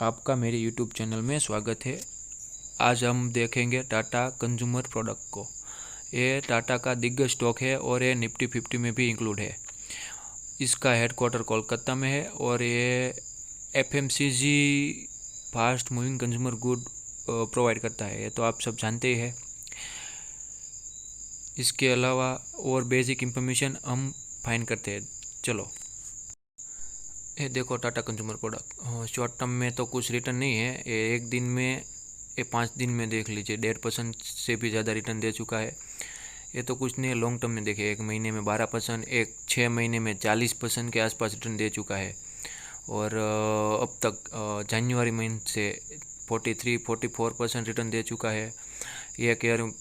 आपका मेरे YouTube channel में स्वागत है। आज हम देखेंगे टाटा कंज्यूमर प्रोडक्ट को। ये टाटा का दिग्गज स्टॉक है और ये निफ्टी 50 में भी इंक्लूड है। इसका हेडक्वार्टर कोलकाता में है और ये FMCG fast moving consumer good provide करता है, ये तो आप सब जानते ही है। इसके अलावा और बेसिक इंफॉर्मेशन हम फाइंड करते हैं। चलो, ये देखो Tata consumer product. Short term में तो कुछ रिटर्न नहीं है, ये एक दिन में, ये 5 दिन में देख लीजिए 1.5% से भी ज़्यादा रिटर्न दे चुका है। ये तो कुछ नहीं है। लॉन्ग टर्म में देखे, एक महीने में 12%, 6 महीने में 40% के आसपास रिटर्न दे चुका है। और अब तक जनवरी महीने से 43-44% रिटर्न दे चुका है। ये कह रहे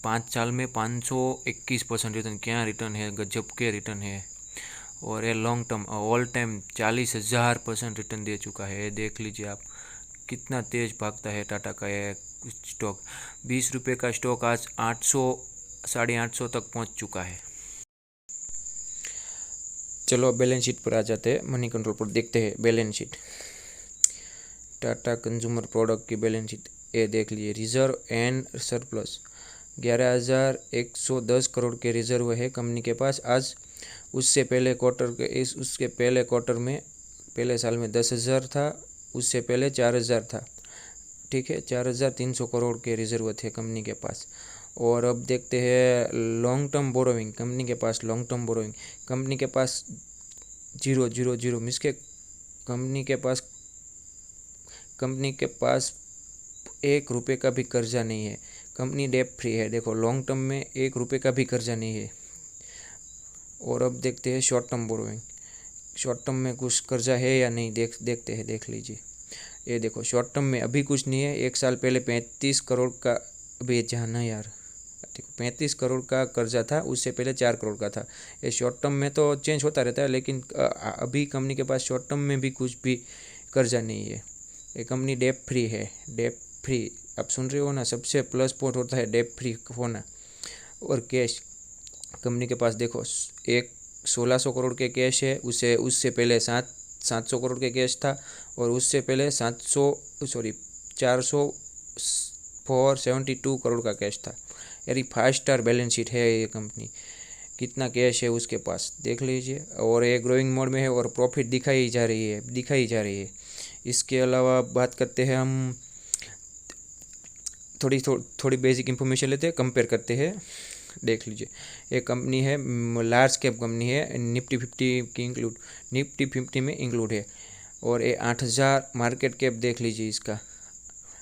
पाँच साल में 521% रिटर्न, क्या रिटर्न है, गजब के रिटर्न है। और ये long term all time 40,000% return दे चुका है। ये देख लीजिए आप, कितना तेज़ भागता है टाटा का ये स्टॉक। 20 रुपये का स्टॉक आज 800 850 तक पहुंच चुका है। चलो बैलेंस शीट पर आ जाते हैं, मनी कंट्रोल पर देखते हैं balance sheet. Tata consumer product की बैलेंस शीट ये देख लीजिए। रिजर्व एंड सरप्लस 11,110 करोड़ के रिजर्व है कंपनी के पास आज। उसके पहले क्वार्टर में, पहले साल में 10,000 था, उससे पहले 4,000 था। ठीक है, 4,300 करोड़ के रिजर्व थे कंपनी के पास। और अब देखते हैं लॉन्ग टर्म बोरोइंग। कंपनी के पास लॉन्ग टर्म बोरोइंग, कंपनी के पास 0 मीन्स के कंपनी के पास 1 रुपये का भी कर्जा नहीं है। कंपनी डेट फ्री है। देखो, लॉन्ग टर्म में 1 रुपये का भी कर्जा नहीं है। और अब देखते हैं short term borrowing. Short term में कुछ कर्जा है या नहीं, देखते हैं, देख लीजिए। ये देखो, शॉर्ट टर्म में अभी कुछ नहीं है। एक साल पहले 35 करोड़ का, अभी जाना यार, देखो 35 करोड़ का कर्जा था, उससे पहले 4 करोड़ का था। ये शॉर्ट टर्म में तो चेंज होता रहता है, लेकिन अभी कंपनी के पास शॉर्ट टर्म में भी कुछ भी कर्जा नहीं है। ये कंपनी डेट फ्री है। डेट फ्री, आप सुन रहे हो ना, सबसे प्लस पॉइंट होता है डेट फ्री होना। और कैश कंपनी के पास देखो, 1600 करोड़ के कैश है। उससे पहले 700 करोड़ के कैश था, और उससे पहले 472 करोड़ का कैश था। यानी 5 स्टार बैलेंस शीट है ये कंपनी। कितना कैश है उसके पास देख लीजिए। और ये ग्रोइंग मोड में है और प्रॉफिट दिखाई जा रही है। इसके अलावा बात करते हैं हम, थोड़ी बेसिक इंफॉर्मेशन लेते हैं, कंपेयर करते हैं। देख लीजिए, ये कंपनी है, लार्ज कैप कंपनी है, निफ्टी 50 में इंक्लूड है। और ये 8,000 मार्केट कैप देख लीजिए इसका,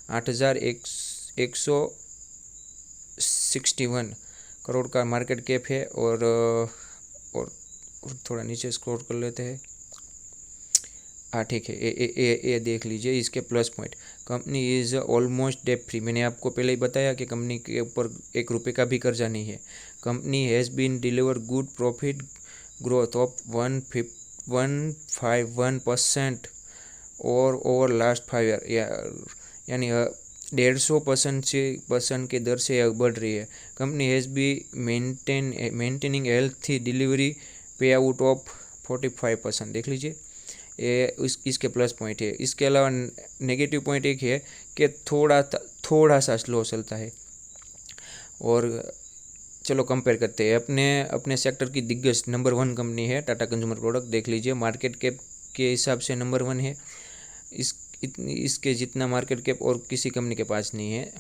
8,161 करोड़ का मार्केट कैप है। और थोड़ा नीचे स्क्रॉल कर लेते हैं। हाँ ठीक है, ये देख लीजिए इसके plus point. Company is almost debt free. मैंने आपको पहले ही बताया कि कंपनी के ऊपर 1 रुपये का भी कर्जा नहीं है। Company has been deliver good profit growth of 151% और ओवर लास्ट 5 ईयर, यानी 150% के दर से यह बढ़ रही है। Company has be maintaining healthy delivery पे आउट ऑफ 45%। देख लीजिए, ये इसके प्लस पॉइंट है। इसके अलावा नेगेटिव पॉइंट एक है कि थोड़ा सा स्लो चलता है। और चलो कंपेयर करते हैं। अपने सेक्टर की दिग्गज नंबर 1 कंपनी है टाटा कंज्यूमर प्रोडक्ट। देख लीजिए, मार्केट कैप के हिसाब से नंबर 1 है। इसके जितना मार्केट कैप और किसी कंपनी के पास नहीं है।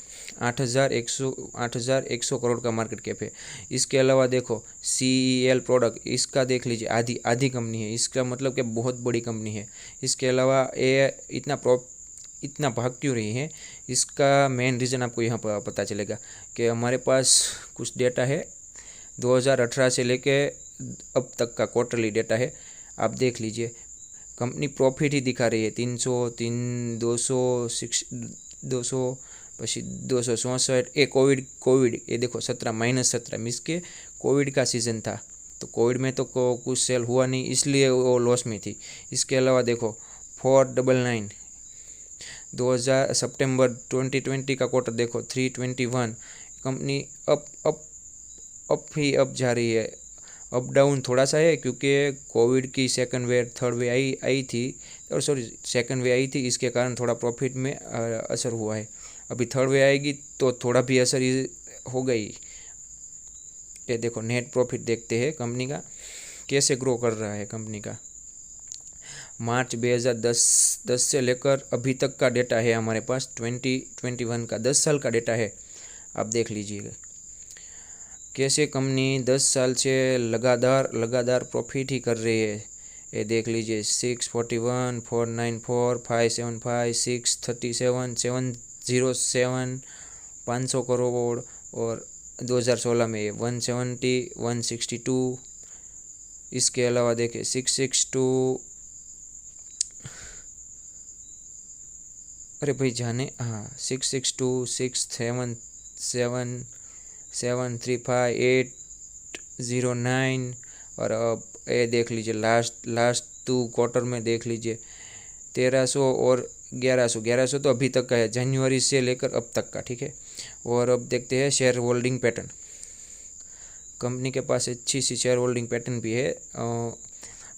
8,100 करोड़ का मार्केट कैप है। इसके अलावा देखो CEL प्रोडक्ट, इसका देख लीजिए, आधी कंपनी है। इसका मतलब कि बहुत बड़ी कंपनी है। इसके अलावा ये इतना भाग क्यों रही है, इसका मेन रीज़न आपको यहाँ पर पता चलेगा कि हमारे पास कुछ डेटा है 2018 से लेके अब तक का क्वार्टरली डेटा है। आप देख लीजिए, कंपनी प्रॉफिट ही दिखा रही है। 200 પછી 264। ये कोविड ये देखो 17 मीन्स के कोविड का सीज़न था, तो कोविड में तो कुछ सेल हुआ नहीं, इसलिए वो लॉस में थी। इसके अलावा देखो 499 सितंबर 2020 का क्वार्टर देखो 321। कंपनी अप जा रही है। अप डाउन थोड़ा सा है, क्योंकि कोविड की सेकंड वेव थर्ड वेव आई थी, और सॉरी सेकंड वेव आई थी, इसके कारण थोड़ा प्रॉफिट में असर हुआ है। अभी थर्ड वेव आएगी तो थोड़ा भी असर हो गई। ये देखो नेट प्रॉफिट देखते हैं कंपनी का कैसे ग्रो कर रहा है। कंपनी का मार्च 2010 से लेकर अभी तक का डेटा है हमारे पास, 2021 का 10 साल का डेटा है। आप देख लीजिएगा कैसे कंपनी 10 साल से लगातार प्रॉफिट ही कर रही है। ये देख लीजिए 641, 494, 575, 637, 707, 500 करोड़, और 2016 में 170, 162। इसके अलावा देखें 662, अरे भाई जाने, हाँ 662, 677, 735, 809। और अब ये देख लीजिए लास्ट 2 क्वार्टर में देख लीजिए 1300 और 1100 तो अभी तक का है, जनवरी से लेकर अब तक का, ठीक है। और अब देखते हैं शेयर होल्डिंग पैटर्न। कंपनी के पास अच्छी सी शेयर होल्डिंग पैटर्न भी है।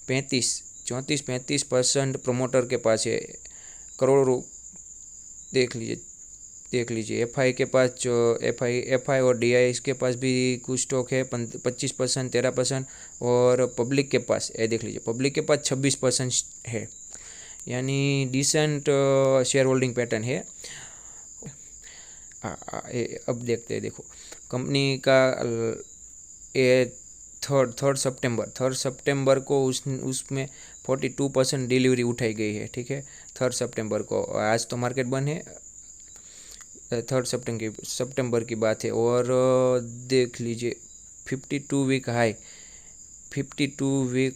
35% प्रमोटर के पास है, करोड़ों। देख लीजिए एफआई के पास, जो एफआई और डीआई के पास भी कुछ स्टॉक है 25%, 13%। और पब्लिक के पास, ये देख लीजिए पब्लिक के पास 26% है, यानी डिसेंट शेयर होल्डिंग पैटर्न है। अब देखते हैं, देखो कंपनी का ये थर्ड सितंबर को उसमें 42% डिलीवरी उठाई गई है, ठीक है। 3 सितंबर को, आज तो मार्केट बंद है, 3 सितंबर की बात है। और देख लीजिए 52 वीक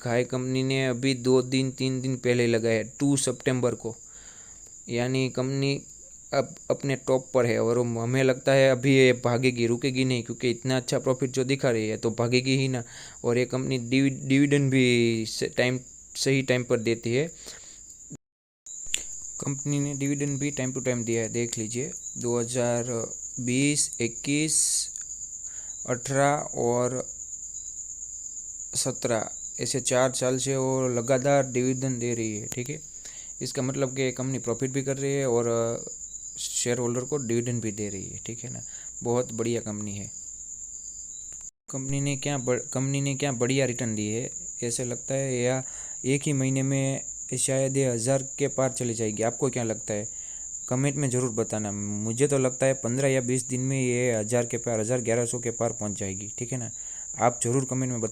हाई कंपनी ने अभी 2-3 दिन पहले लगाया है, 2 सितंबर को, यानी कंपनी अब अपने टॉप पर है। और हमें लगता है अभी ये भागेगी, रुकेगी नहीं, क्योंकि इतना अच्छा प्रॉफिट जो दिखा रही है तो भागेगी ही ना। और ये कंपनी डिविडेंड भी सही टाइम पर देती है। कंपनी ने डिविडेंड भी टाइम टू टाइम दिया है, देख लीजिए 2020, 21, 18 और 17, ऐसे 4 साल से वो लगातार डिविडेंड दे रही है, ठीक है। इसका मतलब कि कंपनी प्रॉफिट भी कर रही है और शेयर होल्डर को डिविडेंड भी दे रही है, ठीक है ना। बहुत बढ़िया कंपनी है। कंपनी ने क्या बढ़िया रिटर्न दी है। ऐसे लगता है या एक ही महीने में शायद ये 1000 के पार चली जाएगी। आपको क्या लगता है, कमेंट में ज़रूर बताना। मुझे तो लगता है 15 या 20 दिन में ये 1000 के पार, 1100 के पार पहुंच जाएगी, ठीक है ना। आप ज़रूर कमेंट में